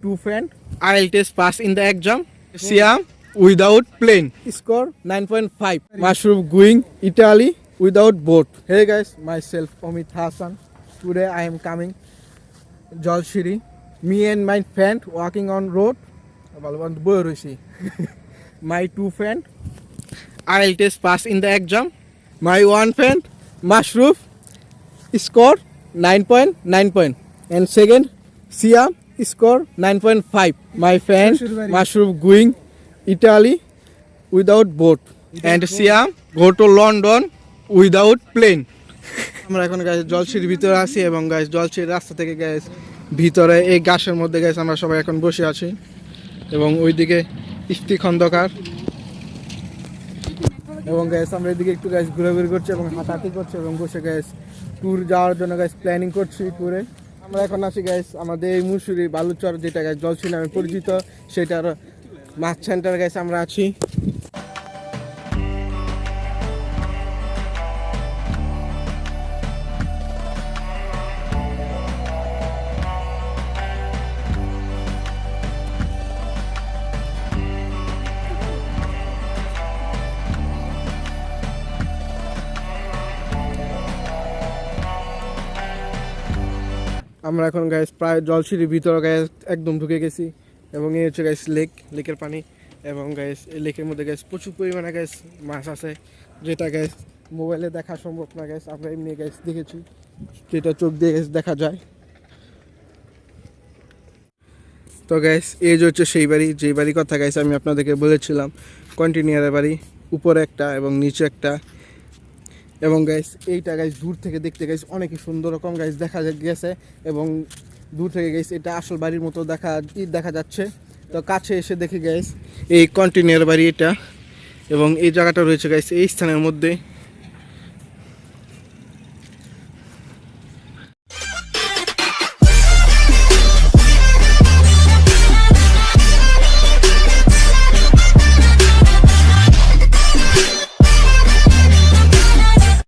Two friend. I'll test pass in the exam. Siam without plane. Score 9.5. Mushroom going Italy without boat. Hey guys, myself Omid Hassan. Today I am coming Jalshiri. Me and my friend walking on road. My two friend. I'll test pass in the exam. My one friend Mushroom score 9.9 point. And second Siam score 9.5. My friend Mushroom going Italy without boat. And Siam go to London without plane. আমরা এখন guys জলসির ভিতরে আছি এবং guys জলসির রাস্তা থেকে guys ভিতরে এই গাছের মধ্যে গাইস আমরা সবাই এখন বসে আছি এবং ওইদিকে ইফতি খন্দকার এবং গাইস আমরা এদিকে একটু গাইস ঘোরাঘুরি করছি এবং হাঁটাহাঁটি করছি এবং বসে গাইস ট্যুর যাওয়ার জন্য গাইস প্ল্যানিং করছি ট্যুরে। আমরা এখন আছি গাইস আমাদের এই মুসুরি বালুচর যেটা গাইস জলসি নামে পরিচিত সেটার মাছ সেন্টার গাইস আমরা আছি। আমরা এখন গাইস প্রায় জলসিঁড়ির ভিতরে গাইস একদম ঢুকে গেছি এবং এই হচ্ছে গাইস লেকের পানি এবং গাইস এই লেকের মধ্যে গাইস প্রচুর পরিমাণে গাইস মাছ আছে যেটা গাইস মোবাইলে দেখা সম্ভব না গাইস আমরা এমনি গাইস দেখেছি যেটা চোখ দিয়ে গাইস দেখা যায়। তো গাইস এই যে হচ্ছে সেই বাড়ি যেই বাড়ির কথা গাইস আমি আপনাদেরকে বলেছিলাম কন্টিনিউয়ারের বাড়ি, উপরে একটা এবং নিচে একটা এবং গাইস এইটা গাইস দূর থেকে দেখতে গাইস অনেক সুন্দর রকম গাইস দেখা গেছে এবং দূর থেকে গাইস এটা আসল বাড়ির মতো দেখা যাচ্ছে। তো কাছে এসে দেখে গাইস এই কন্টিনিউয়ার বাড়ি এটা এবং এই জায়গাটা রয়েছে গাইস এই স্থানের মধ্যে